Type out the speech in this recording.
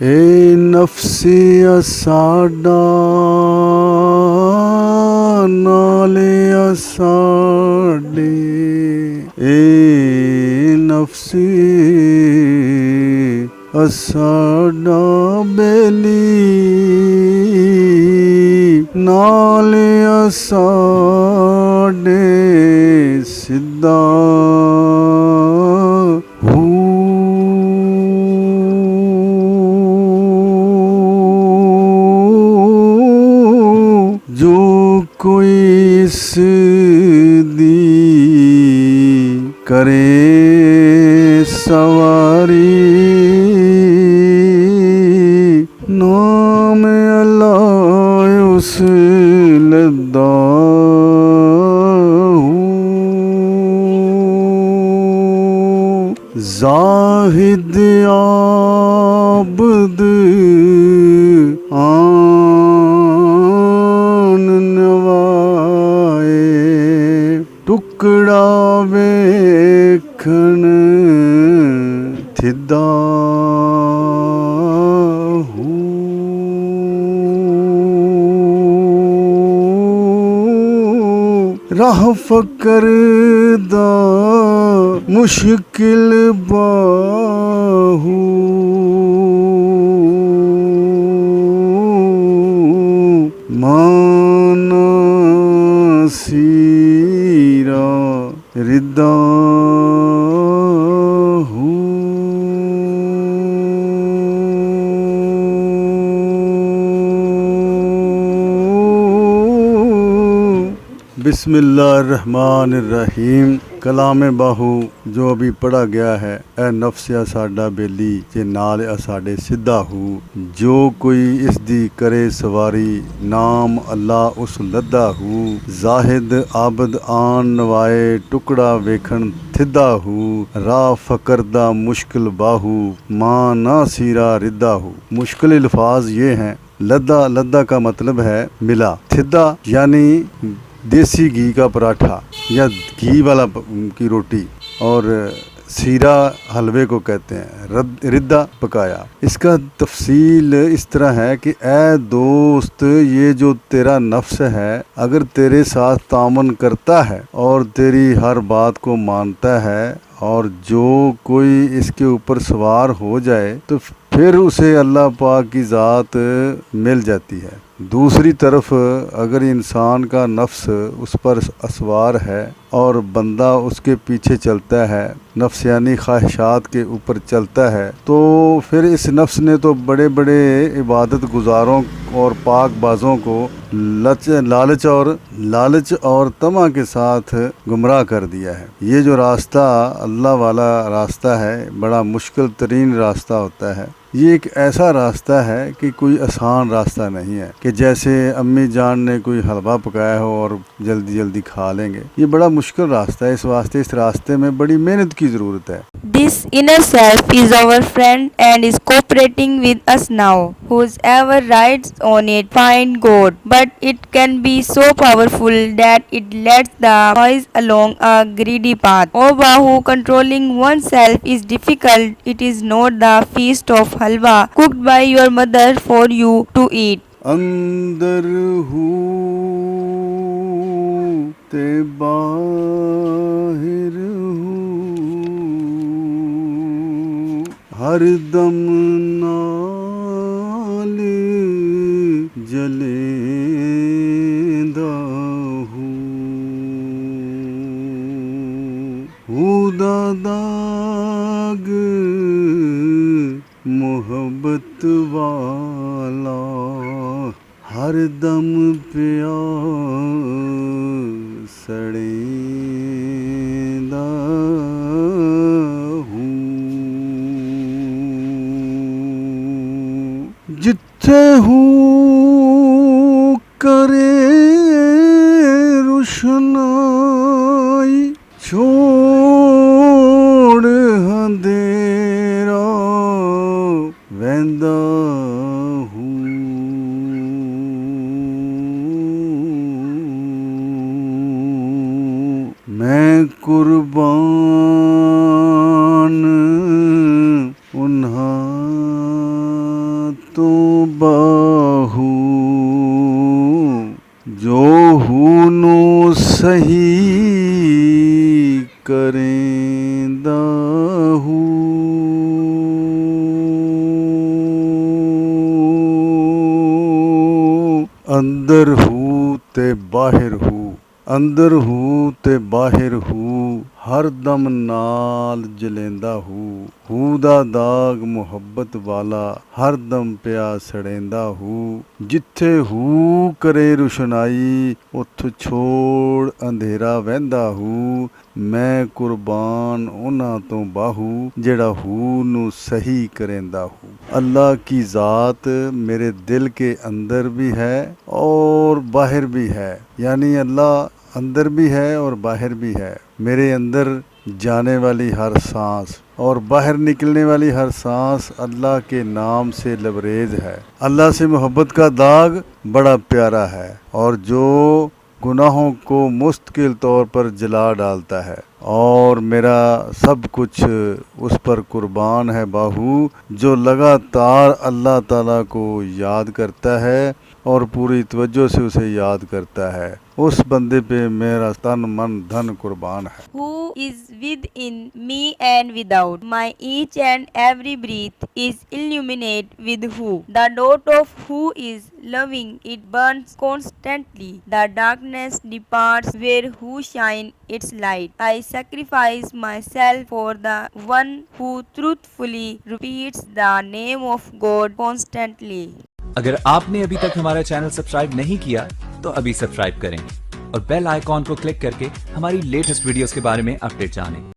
ए नफसिया साडा नालिया साडे ए नफसी असाडा बेली नालिया साडे सिद्धा कोई इस दी करे सवारी नाम अल्लाह उस लद्दा जाहिद आबद टुकड़ा वेखण थिदा राह फकर दा मुश्किल बाहू माना सीरा रिदा बिस्मिल्लाहिर्रहमानिर्रहीम। कलाम बाहू जो अभी पढ़ा गया है। ए नफसिया साडा बेली ते नाल साडे सिद्धा हू जो कोई इस दी करे सवारी नाम अल्लाह उस लद्दा हू जाहिद आबद आन नवाए टुकड़ा वेखन थिदा हू राह फकर दा मुश्किल बाहू मां ना सीरा रिदा हू। मुश्किल अल्फाज ये हैं। लद्दा लद्दा का मतलब है मिला। थिदा यानी देसी घी का पराठा या घी वाला की रोटी और सीरा हलवे को कहते हैं। रिद्दा पकाया। इसका तफसील इस तरह है कि ए दोस्त ये जो तेरा नफ्स है अगर तेरे साथ तामन करता है और तेरी हर बात को मानता है और जो कोई इसके ऊपर सवार हो जाए तो फिर उसे अल्लाह पाक की ज़ात मिल जाती है। दूसरी तरफ अगर इंसान का नफ्स उस पर असवार है और बंदा उसके पीछे चलता है नफ्सियानी ख्वाहिशात के ऊपर चलता है तो फिर इस नफ्स ने तो बड़े बड़े इबादत गुजारों और पाक बाज़ों को लालच और तमा के साथ गुमराह कर दिया है। ये जो रास्ता अल्लाह वाला रास्ता है बड़ा मुश्किल तरीन रास्ता होता है। ये एक ऐसा रास्ता है कि कोई आसान रास्ता नहीं है कि जैसे अम्मी जान ने कोई हलवा पकाया हो और जल्दी जल्दी खा लेंगे। ये बड़ा मुश्किल रास्ता है। इस वास्ते इस रास्ते में बड़ी मेहनत की ज़रूरत है। This inner self is our friend and is cooperating with us now. Whoever rides on it finds God, but it can be so powerful that it lets the noise along a greedy path. Oh Bahu, controlling oneself is difficult. It is not the feast of halwa cooked by your mother for you to eat. अंदर हूँ ते बाहिर हूँ हर दम नाल जलेंदा हूँ दाग मोहब्बत वाला हर दम पिया सड़ेंदा हूँ जिथे हूँ करे रुशनाई छोड़ अंधेरा वेंदा मैं कुर्बान उन्हां तो बाहू जो हूनो सही करेंदा हूँ। अंदर हूँ ते बाहर हूँ, अंदर हूँ ते बाहर हूँ, हर दम नाल जलेंदा हूँ दा दाग मुहब्बत वाला, हर दम पिया सड़ेंदा हूँ। जिथे हूँ करे रुशनाई, उथ छोड़ अंधेरा वਹਿੰਦਾ हूँ। मैं कुर्बान उन्हां तो बाहू, जेड़ा हूँ नू सही करेंदा हूँ। अल्लाह की ज़ात मेरे दिल के अंदर भी है और बाहर भी है, यानी अल्लाह अंदर भी है और बाहर भी है। मेरे अंदर जाने वाली हर सांस और बाहर निकलने वाली हर सांस अल्लाह के नाम से लबरेज है। अल्लाह से मोहब्बत का दाग बड़ा प्यारा है और जो गुनाहों को मुस्तकिल तौर पर जला डालता है, और मेरा सब कुछ उस पर कुर्बान है बाहू, जो लगातार अल्लाह ताला को याद करता है और पूरी तवज्जो से उसे याद करता है। उस बंदे पे मेरा तन मन धन कुर्बान है। Who is within me and without my each and every breath is illuminate with who. The dot of who is loving, it burns constantly. The darkness departs where who shine its light. I sacrifice myself for the one who truthfully repeats the name of God constantly. अगर आपने अभी तक हमारा channel subscribe नहीं किया तो अभी subscribe करें और बेल आइकॉन को क्लिक करके हमारी लेटेस्ट वीडियोस के बारे में अपडेट जानें।